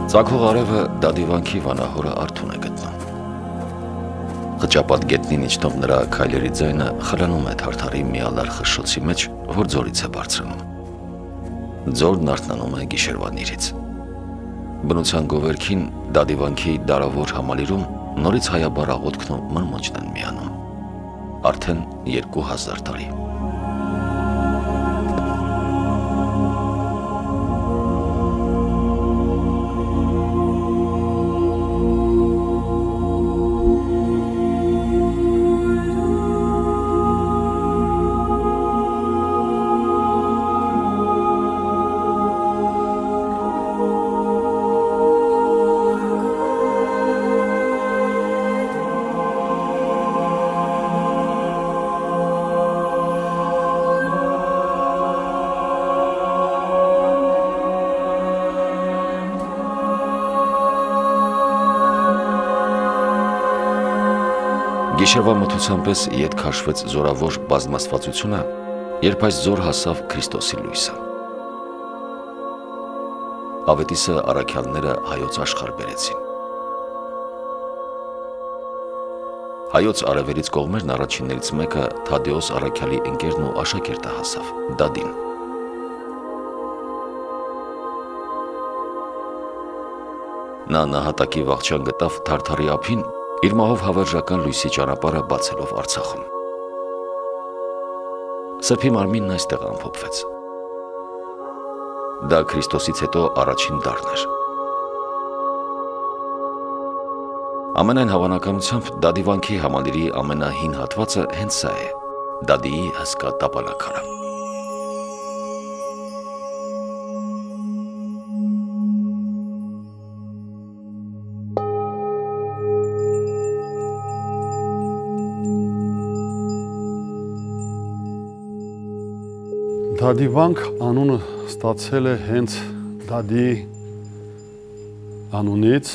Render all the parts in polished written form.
Ծագող արևը դադիվանքի վանահորը արթուն է գտնում։ Խճապատ գետնին իջնող նրա քայլերի ձայնը խլանում է թարթարի միալար խշշոցի մեջ, որ ձորից է բարձրանում։ Ձորն արթնանում է գիշերվանիրից։ Բնության գովերքին դադիվանքի դարավոր համալիրում նորից հայաբար աղոթքն ու մրմունջն են միանում։ Արդեն 2000 տարի։ Գիշերվա մթության պես ետ քաշվեց զորավոր բազմաստվածությունը, երբ այս զոր հասավ Քրիստոսի լույսը։ Ավետիսը առաքյալները հայոց աշխարհ բերեցին։ Հայոց արևելից կողմերն առաջիններից մեկը Թադեոս առաքյալի ընկերն ու աշակերտը հասավ, Դադին։ Նա նահատակի վախճան գտավ Թարթարի ափին, իր մահով հավերժական լույսի ճանապարհը բացելով Արցախում։ Սրբի մարմինն այստեղ ամփոփվեց։ Դա Քրիստոսից հետո առաջին դարն էր։ Ամենայն հավանականությամբ դադիվանքի համալիրի ամենահին հատվածը հենց սա է՝ Դադիի հսկա տապալաքարը։ Դադիվանք անունը ստացել է հենց Դադի անունից։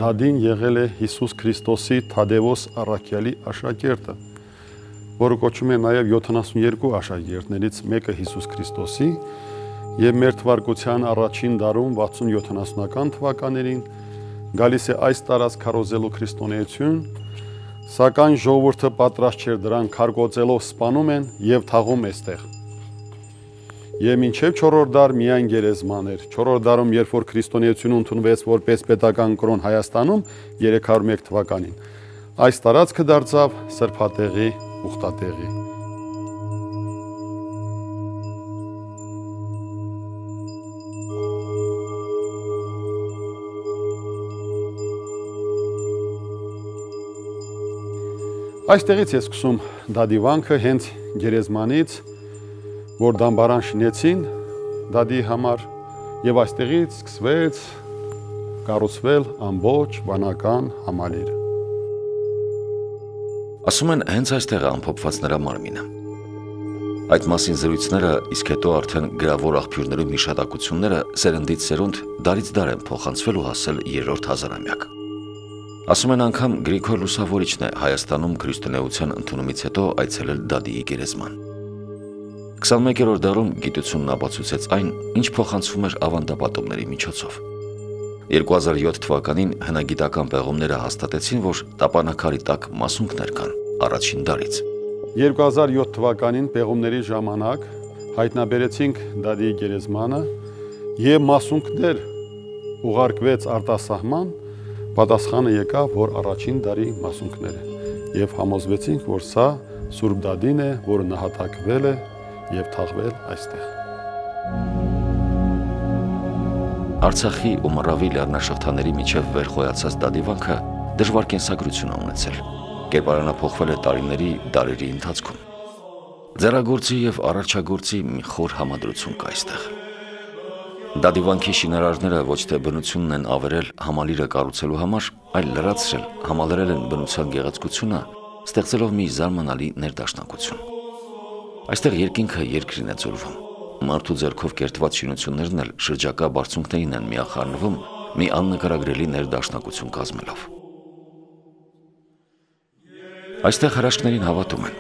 Դադին եղել է Հիսուս Քրիստոսի Թադեոս առաքյալի աշակերտը, որը կոչում է նաև 72 աշակերտներից մեկը Հիսուս Քրիստոսի, եւ մեր թվարկության առաջին դարում 60-70-ական թվականներին գալիս է այս տարած քարոզելու քրիստոնեություն, սակայն ժողովուրդը պատրաստ չէր դրան քարգոծելով սպանում են եւ թաղում էստեղ։ Եվ մինչև 4-րդ դար միայն գերեզման էր։ 4-րդ դարում, երբ որ քրիստոնեությունը ընդունվեց որպես պետական կրոն Հայաստանում 301 թվականին, այս տարածքը դարձավ սրբատեղի ուխտատեղի։ Այստեղից է սկսում դադիվանքը հենց գերեզմանից, որ դամբարան շինեցին Դադի համար եւ այստեղից սկսվեց կառուցվել ամբողջ վանական համալիրը։ Ասում են հենց այստեղ է ամփոփված նրա մարմինը։ Այդ մասին զրույցները, իսկ հետո արդեն գրավոր աղբյուրներում հիշատակությունները սերնդից սերունդ դարից դար են փոխանցվել ու հասել 3-րդ հազարամյակ։ Ասում են անգամ Գրիգոր Լուսավորիչն է Հայաստանում քրիստոնեության ընդունումից հետո այցելել Դադիի գերեզման։ 21-րդ դարում գիտությունն ապացուցեց այն, ինչ փոխանցվում էր ավանդապատումների միջոցով։ 2007 թվականին հնագիտական պեղումները հաստատեցին, որ տապանակարի տակ մասունքներ կան առաջին դարից։ 2007 թվականին պեղումների ժամանակ հայտնաբերեցինք Դադիի գերեզմանը եւ մասունքներ ուղարկվեց արտասահման, պատասխանը եկավ, որ առաջին դարի մասունքներ է եւ համոզվեցինք, որ սա Սուրբ Դադին է, որը նահատակվել է եւ թաղվել այստեղ։ Արցախի ու Մռավի լեռնաշղթաների միջև վերխոյացած դադիվանքը դժվար կենսագրություն ունեցել, կերպարանափոխվել է տարիների դարերի ընթացքում։ Ձեռագործի եւ առարչագործի մի խոր համադրություն կա այստեղ։ Դադիվանքի շինարարները ոչ թե բնությունն են ավերել համալիրը կառուցելու համար, այլ լրացրել, համալրել են բնության գեղեցկությունը, ստեղծելով մի զարմանալի ներդաշնակություն։ Այստեղ երկինքը երկրին է ձուլվում։ Մարդու ձեռքով կերտված շինություններն էլ շրջակա բարձունքներին են միախառնվում մի աննկարագրելի ներդաշնակություն կազմելով։ Այստեղ հրաշքներին հավատում են։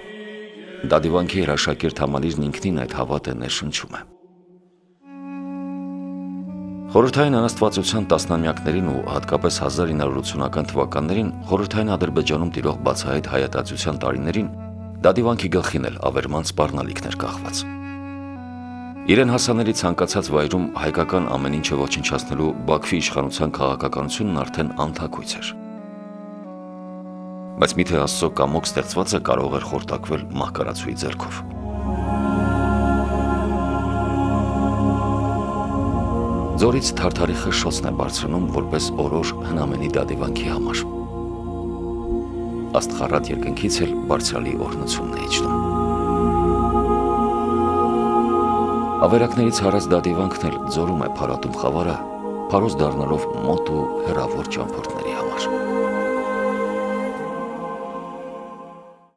Դադիվանքի երաշակերտ համալիրն ինքնին այդ հավատը ներշնչում է։ Խորհրդային անաստվածության տասնամյակներին ու հատկապես 1980-ական թվականներին խորհրդային Ադրբեջանում տիրող բացահայտ հայատացության տարիներին դադիվանքի գլխին էլ ավերման սպառնալիքներ կախված։ Իրեն հասանելի ցանկացած վայրում հայկական ամեն ինչը ոչնչացնելու Բաքվի իշխանության քաղաքականությունն արդեն անթակույց էր։ Բայց միթե Աստծո կամոք ստեղծվածը կարող էր խորտակվել մահկարացուի ձեռքով։ Ձորից թարթարիխը շոցն է բարձրանում որպես օրոր հնամենի դադիվանքի համար։ Աստղառատ երկնքից էլ բարձրալի օրհնությունն է իջնում։ Ավերակներից հարած դադիվանքն էլ ձորում է փարատում խավարը, փարոս դառնալով մոտ ու հեռավոր ճամփորդների համար։